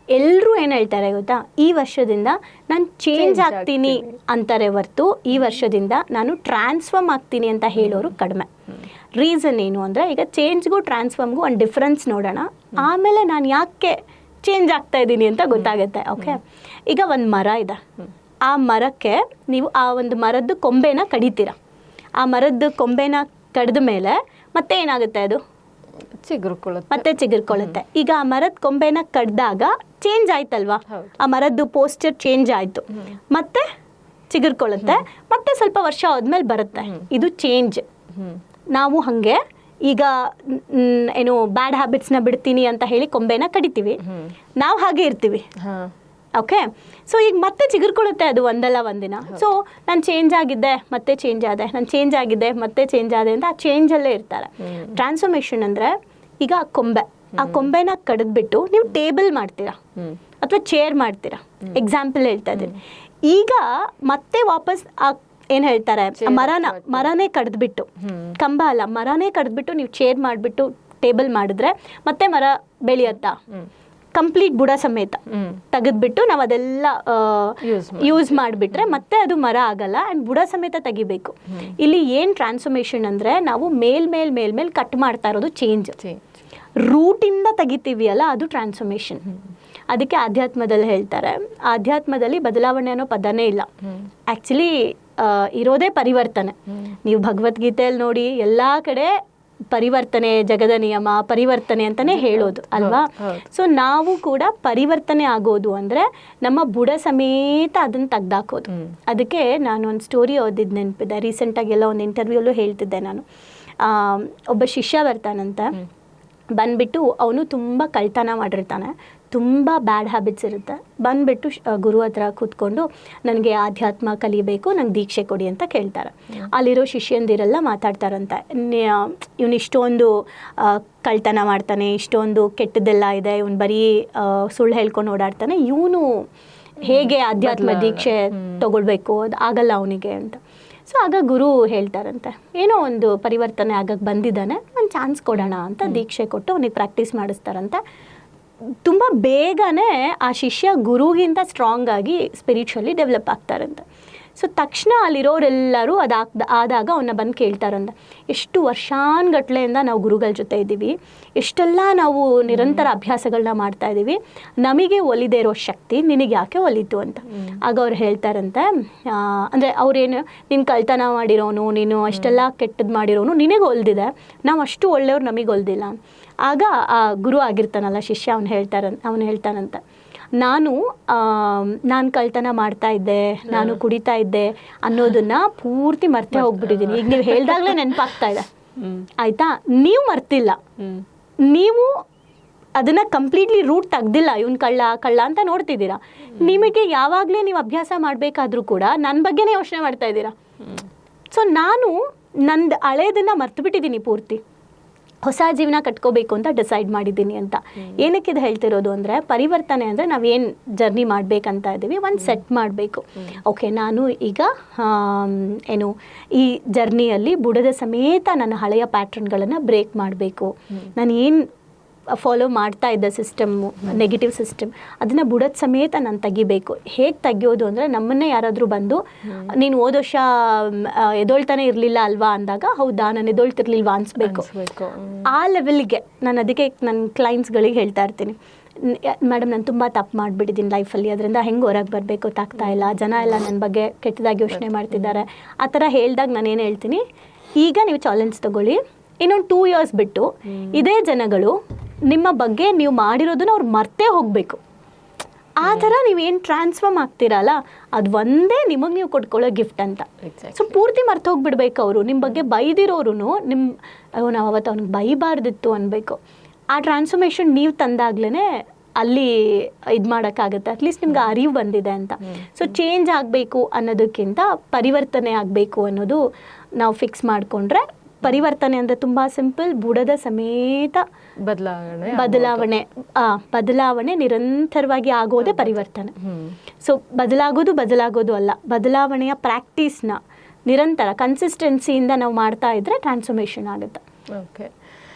ಎಲ್ಲರೂ ಏನು ಹೇಳ್ತಾರೆ ಗೊತ್ತಾ, ಈ ವರ್ಷದಿಂದ ನಾನು ಚೇಂಜ್ ಆಗ್ತೀನಿ ಅಂತಾರೆ ಹೊರ್ತು ಈ ವರ್ಷದಿಂದ ನಾನು ಟ್ರಾನ್ಸ್ಫಾರ್ಮ್ ಆಗ್ತೀನಿ ಅಂತ ಹೇಳೋರು ಕಡಿಮೆ. ರೀಸನ್ ಏನು ಅಂದರೆ, ಈಗ ಚೇಂಜ್ಗೂ ಟ್ರಾನ್ಸ್ಫಾರ್ಮ್ಗೂ ಒಂದು ಡಿಫ್ರೆನ್ಸ್ ನೋಡೋಣ, ಆಮೇಲೆ ನಾನು ಯಾಕೆ ಚೇಂಜ್ ಆಗ್ತಾ ಇದ್ದೀನಿ ಅಂತ ಗೊತ್ತಾಗುತ್ತೆ. ಓಕೆ, ಈಗ ಒಂದು ಮರ ಇದೆ, ಆ ಮರಕ್ಕೆ ನೀವು ಆ ಒಂದು ಮರದ್ದು ಕೊಂಬೆನ ಕಡಿತೀರ. ಆ ಮರದ್ದು ಕೊಂಬೆನ ಕಡಿದ ಮೇಲೆ ಮತ್ತೆ ಏನಾಗುತ್ತೆ, ಅದು ಮತ್ತೆ ಚಿಗುರ್ಕೊಳ್ಳುತ್ತೆ. ಈಗ ಆ ಮರದ ಕೊಂಬೆನ ಕಡ್ದಾಗ ಚೇಂಜ್ ಆಯ್ತಲ್ವಾ, ಆ ಮರದ್ದು ಪೋಸ್ಚರ್ ಚೇಂಜ್ ಆಯ್ತು, ಮತ್ತೆ ಚಿಗುರ್ಕೊಳ್ಳುತ್ತೆ, ಮತ್ತೆ ಸ್ವಲ್ಪ ವರ್ಷ ಆದ್ಮೇಲೆ ಬರುತ್ತೆ. ಇದು ಚೇಂಜ್. ನಾವು ಹಾಗೆ ಈಗ ಏನು ಬ್ಯಾಡ್ ಹ್ಯಾಬಿಟ್ಸ್ನ ಬಿಡ್ತೀನಿ ಅಂತ ಹೇಳಿ ಕೊಂಬೆನ ಕಡಿತೀವಿ, ನಾವು ಹಾಗೆ ಇರ್ತೀವಿ. ಓಕೆ, ಸೊ ಈಗ ಮತ್ತೆ ಚಿಗುರ್ಕೊಳ್ಳುತ್ತೆ ಅದು ಒಂದಲ್ಲ ಒಂದಿನ. ಸೊ ನಾನು ಚೇಂಜ್ ಆಗಿದ್ದೆ ಮತ್ತೆ ಚೇಂಜ್ ಆದೆ, ನಾನು ಚೇಂಜ್ ಆಗಿದ್ದೆ ಮತ್ತೆ ಚೇಂಜ್ ಆದೆ ಅಂತ ಆ ಚೇಂಜಲ್ಲೇ ಇರ್ತಾರೆ. ಟ್ರಾನ್ಸ್ಫಾರ್ಮೇಷನ್ ಅಂದರೆ, ಈಗ ಆ ಕೊಂಬೆನ ಕಡಿದ್ಬಿಟ್ಟು ನೀವು ಟೇಬಲ್ ಮಾಡ್ತೀರಾ ಅಥವಾ ಚೇರ್ ಮಾಡ್ತೀರಾ. ಎಕ್ಸಾಂಪಲ್ ಹೇಳ್ತಾ ಇದ್ದೀನಿ. ಈಗ ಮತ್ತೆ ವಾಪಸ್ ಏನು ಹೇಳ್ತಾರೆ, ಮರನೇ ಕಡಿದ್ಬಿಟ್ಟು, ಕಂಬ ಅಲ್ಲ ಮರನೇ ಕಡಿದ್ಬಿಟ್ಟು ನೀವು ಚೇರ್ ಮಾಡಿಬಿಟ್ಟು ಟೇಬಲ್ ಮಾಡಿದ್ರೆ ಮತ್ತೆ ಮರ ಬೆಳೆಯತ್ತಾ? ಕಂಪ್ಲೀಟ್ ಬುಡ ಸಮೇತ ತೆಗೆದ್ಬಿಟ್ಟು ನಾವು ಅದೆಲ್ಲ ಯೂಸ್ ಮಾಡಿಬಿಟ್ರೆ ಮತ್ತೆ ಅದು ಮರ ಆಗಲ್ಲ, ಆ್ಯಂಡ್ ಬುಡ ಸಮೇತ ತೆಗಿಬೇಕು. ಇಲ್ಲಿ ಏನು ಟ್ರಾನ್ಸ್ಫಾರ್ಮೇಷನ್ ಅಂದರೆ, ನಾವು ಮೇಲ್ ಕಟ್ ಮಾಡ್ತಾ ಇರೋದು ಚೇಂಜ್. ರೂಟಿಂದ ತೆಗಿತೀವಿ ಅಲ್ಲ, ಅದು ಟ್ರಾನ್ಸ್ಫಾರ್ಮೇಷನ್. ಅದಕ್ಕೆ ಆಧ್ಯಾತ್ಮದಲ್ಲಿ ಹೇಳ್ತಾರೆ, ಆಧ್ಯಾತ್ಮದಲ್ಲಿ ಬದಲಾವಣೆ ಅನ್ನೋ ಪದನೇ ಇಲ್ಲ. ಆ್ಯಕ್ಚುಲಿ ಇರೋದೇ ಪರಿವರ್ತನೆ. ನೀವು ಭಗವದ್ಗೀತೆಯಲ್ಲಿ ನೋಡಿ, ಎಲ್ಲ ಕಡೆ ಪರಿವರ್ತನೆ ಜಗದ ನಿಯಮ, ಪರಿವರ್ತನೆ ಅಂತಲೇ ಹೇಳೋದು ಅಲ್ವಾ. ಸೊ ನಾವು ಕೂಡ ಪರಿವರ್ತನೆ ಆಗೋದು ಅಂದರೆ ನಮ್ಮ ಬುಡ ಸಮೇತ ಅದನ್ನು ತೆಗ್ದಾಕೋದು. ಅದಕ್ಕೆ ನಾನು ಒಂದು ಸ್ಟೋರಿ ಓದಿದ್ದು ನೆನಪಿದೆ, ರೀಸೆಂಟಾಗಿ ಎಲ್ಲ ಒಂದು ಇಂಟರ್ವ್ಯೂಲ್ಲೂ ಹೇಳ್ತಿದ್ದೆ ನಾನು. ಒಬ್ಬ ಶಿಷ್ಯ ಬರ್ತಾನಂತೆ, ಬಂದುಬಿಟ್ಟು ಅವನು ತುಂಬ ಕಳ್ತನ ಮಾಡಿರ್ತಾನೆ, ತುಂಬ ಬ್ಯಾಡ್ ಹ್ಯಾಬಿಟ್ಸ್ ಇರುತ್ತೆ. ಬಂದುಬಿಟ್ಟು ಗುರು ಹತ್ರ ಕೂತ್ಕೊಂಡು ನನಗೆ ಆಧ್ಯಾತ್ಮ ಕಲಿಬೇಕು, ನಂಗೆ ದೀಕ್ಷೆ ಕೊಡಿ ಅಂತ ಕೇಳ್ತಾರೆ. ಅಲ್ಲಿರೋ ಶಿಷ್ಯಂದಿರೆಲ್ಲ ಮಾತಾಡ್ತಾರಂತೆ, ಇವನು ಇಷ್ಟೊಂದು ಕಳ್ತನ ಮಾಡ್ತಾನೆ, ಇಷ್ಟೊಂದು ಕೆಟ್ಟದ್ದೆಲ್ಲ ಇದೆ, ಇವನು ಬರೀ ಸುಳ್ಳು ಹೇಳ್ಕೊಂಡು ಓಡಾಡ್ತಾನೆ, ಇವನು ಹೇಗೆ ಆಧ್ಯಾತ್ಮ ದೀಕ್ಷೆ ತಗೊಳ್ಬೇಕು, ಅದು ಆಗಲ್ಲ ಅವನಿಗೆ ಅಂತ. ಸೊ ಆಗ ಗುರು ಹೇಳ್ತಾರಂತೆ, ಏನೋ ಒಂದು ಪರಿವರ್ತನೆ ಆಗಕ್ಕೆ ಬಂದಿದ್ದಾನೆ, ಒಂದು ಚಾನ್ಸ್ ಕೊಡೋಣ ಅಂತ ದೀಕ್ಷೆ ಕೊಟ್ಟು ಅವನಿಗೆ ಪ್ರಾಕ್ಟೀಸ್ ಮಾಡಿಸ್ತಾರಂತೆ. ತುಂಬ ಬೇಗನೆ ಆ ಶಿಷ್ಯ ಗುರುಗಿಂತ ಸ್ಟ್ರಾಂಗ್ ಆಗಿ ಸ್ಪಿರಿಚುವಲಿ ಡೆವಲಪ್ ಆಗ್ತಾರಂತೆ. ಸೊ ತಕ್ಷಣ ಅಲ್ಲಿರೋರೆಲ್ಲರೂ ಆದಾಗ ಅವನ್ನ ಬಂದು ಕೇಳ್ತಾರಂತೆ, ಎಷ್ಟು ವರ್ಷಾನುಗಟ್ಲೆಯಿಂದ ನಾವು ಗುರುಗಳ ಜೊತೆ ಇದ್ದೀವಿ, ಎಷ್ಟೆಲ್ಲ ನಾವು ನಿರಂತರ ಅಭ್ಯಾಸಗಳನ್ನ ಮಾಡ್ತಾ ಇದ್ದೀವಿ, ನಮಗೆ ಒಲಿದೇ ಇರೋ ಶಕ್ತಿ ನಿನಗೆ ಯಾಕೆ ಒಲಿತು ಅಂತ. ಆಗ ಅವ್ರು ಹೇಳ್ತಾರಂತೆ, ಅಂದರೆ ಅವ್ರೇನು, ನೀನು ಕಳ್ತನ ಮಾಡಿರೋನು, ನೀನು ಅಷ್ಟೆಲ್ಲ ಕೆಟ್ಟದ್ದು ಮಾಡಿರೋನು ನಿನಗೆ ಒಲ್ದಿದೆ, ನಾವು ಅಷ್ಟು ಒಳ್ಳೆಯವ್ರು ನಮಗೆ ಒಲ್ದಿಲ್ಲ. ಆಗ ಆ ಗುರು ಆಗಿರ್ತಾನಲ್ಲ ಶಿಷ್ಯ, ಅವನು ಹೇಳ್ತಾನಂತೆ, ನಾನು ಕಳ್ತನ ಮಾಡ್ತಾ ಇದ್ದೆ, ನಾನು ಕುಡಿತಾ ಇದ್ದೆ ಅನ್ನೋದನ್ನ ಪೂರ್ತಿ ಮರ್ತೇ ಹೋಗ್ಬಿಟ್ಟಿದ್ದೀನಿ. ಈಗ ನೀವು ಹೇಳ್ದಾಗಲೇ ನೆನಪಾಗ್ತಾ ಇದೆ, ಆಯ್ತಾ? ನೀವು ಮರ್ತಿಲ್ಲ, ನೀವು ಅದನ್ನ ಕಂಪ್ಲೀಟ್ಲಿ ರೂಟ್ ತೆಗ್ದಿಲ್ಲ, ಇವನು ಕಳ್ಳ ಅಂತ ನೋಡ್ತಿದ್ದೀರಾ. ನಿಮಗೆ ಯಾವಾಗಲೇ ನೀವು ಅಭ್ಯಾಸ ಮಾಡಬೇಕಾದ್ರೂ ಕೂಡ ನನ್ನ ಬಗ್ಗೆನೇ ಯೋಚನೆ ಮಾಡ್ತಾ ಇದ್ದೀರಾ. ಸೊ ನಾನು ನಂದು ಹಳೇದನ್ನ ಮರ್ತು ಬಿಟ್ಟಿದ್ದೀನಿ, ಪೂರ್ತಿ ಹೊಸ ಜೀವನ ಕಟ್ಕೋಬೇಕು ಅಂತ ಡಿಸೈಡ್ ಮಾಡಿದ್ದೀನಿ ಅಂತ. ಏನಕ್ಕೆ ಇದು ಹೇಳ್ತಿರೋದು ಅಂದರೆ, ಪರಿವರ್ತನೆ ಅಂದರೆ ನಾವೇನು ಜರ್ನಿ ಮಾಡಬೇಕಂತ ಇದ್ದೀವಿ, ಒಂದು ಸೆಟ್ ಮಾಡಬೇಕು. ಓಕೆ, ನಾನು ಈಗ ಏನು ಈ ಜರ್ನಿಯಲ್ಲಿ ಬುಡದ ಸಮೇತ ನನ್ನ ಹಳೆಯ ಪ್ಯಾಟ್ರನ್ಗಳನ್ನು ಬ್ರೇಕ್ ಮಾಡಬೇಕು. ನಾನು ಏನು ಫಾಲೋ ಮಾಡ್ತಾ ಇದ್ದ ಸಿಸ್ಟಮ್ಮು, ನೆಗೆಟಿವ್ ಸಿಸ್ಟಮ್, ಅದನ್ನು ಬುಡದ ಸಮೇತ ನಾನು ತೆಗಿಬೇಕು. ಹೇಗೆ ತೆಗಿಯೋದು ಅಂದರೆ, ನಮ್ಮನ್ನೇ ಯಾರಾದರೂ ಬಂದು ನೀನು ಹೋದ ವರ್ಷ ಎದೊಳ್ತಾನೆ ಇರಲಿಲ್ಲ ಅಲ್ವಾ ಅಂದಾಗ, ಹೌದಾ ನಾನು ಎದೊಳ್ತಿರ್ಲಿಲ್ವಾ ಅನಿಸ್ಬೇಕು. ಆ ಲೆವೆಲ್ಗೆ ನಾನು ಅದಕ್ಕೆ ನನ್ನ ಕ್ಲೈಂಟ್ಸ್ಗಳಿಗೆ ಹೇಳ್ತಾ ಇರ್ತೀನಿ, ಮೇಡಮ್ ನಾನು ತುಂಬ ತಪ್ಪು ಮಾಡಿಬಿಟ್ಟಿದ್ದೀನಿ ಲೈಫಲ್ಲಿ, ಅದರಿಂದ ಹೆಂಗೆ ಹೊರಗೆ ಬರಬೇಕು ಗೊತ್ತಾಗ್ತಾ ಇಲ್ಲ, ಜನ ಎಲ್ಲ ನನ್ನ ಬಗ್ಗೆ ಕೆಟ್ಟದಾಗಿ ಯೋಚನೆ ಮಾಡ್ತಿದ್ದಾರೆ. ಆ ಥರ ಹೇಳಿದಾಗ ನಾನೇನು ಹೇಳ್ತೀನಿ, ಈಗ ನೀವು ಚಾಲೆಂಜ್ ತೊಗೊಳ್ಳಿ, ಇನ್ನೊಂದು 2 years ಬಿಟ್ಟು ಇದೇ ಜನಗಳು ನಿಮ್ಮ ಬಗ್ಗೆ ನೀವು ಮಾಡಿರೋದನ್ನ ಅವ್ರು ಮರ್ತೇ ಹೋಗಬೇಕು. ಆ ಥರ ನೀವೇನು ಟ್ರಾನ್ಸ್ಫಾರ್ಮ್ ಆಗ್ತೀರಲ್ಲ, ಅದು ಒಂದೇ ನಿಮಗೆ ನೀವು ಕೊಟ್ಕೊಳ್ಳೋ ಗಿಫ್ಟ್ ಅಂತ. ಸೊ ಪೂರ್ತಿ ಮರ್ತು ಹೋಗ್ಬಿಡ್ಬೇಕು. ಅವರು ನಿಮ್ಮ ಬಗ್ಗೆ ಬೈದಿರೋರು ನಾವು ಅವತ್ತು ಅವ್ನಿಗೆ ಬೈಬಾರ್ದಿತ್ತು ಅನ್ಬೇಕು. ಆ ಟ್ರಾನ್ಸ್ಫಾರ್ಮೇಷನ್ ನೀವು ತಂದಾಗ್ಲೇ ಅಲ್ಲಿ ಇದು ಮಾಡೋಕ್ಕಾಗುತ್ತೆ. ಅಟ್ಲೀಸ್ಟ್ ನಿಮ್ಗೆ ಅರಿವು ಬಂದಿದೆ ಅಂತ. ಸೊ ಚೇಂಜ್ ಆಗಬೇಕು ಅನ್ನೋದಕ್ಕಿಂತ ಪರಿವರ್ತನೆ ಆಗಬೇಕು ಅನ್ನೋದು ನಾವು ಫಿಕ್ಸ್ ಮಾಡಿಕೊಂಡ್ರೆ, ಪರಿವರ್ತನೆ ಅಂದರೆ ತುಂಬ ಸಿಂಪಲ್, ಬುಡದ ಸಮೇತ ಬದಲಾವಣೆ ನಿರಂತರವಾಗಿ ಆಗೋದೇ ಪರಿವರ್ತನೆ. ಸೊ ಬದಲಾಗೋದು ಅಲ್ಲ, ಬದಲಾವಣೆಯ ಪ್ರಾಕ್ಟೀಸ್ನ ನಿರಂತರ ಕನ್ಸಿಸ್ಟೆನ್ಸಿಯಿಂದ ನಾವು ಮಾಡ್ತಾ ಇದ್ರೆ ಟ್ರಾನ್ಸ್ಫಾರ್ಮೇಷನ್ ಆಗುತ್ತೆ. ಓಕೆ.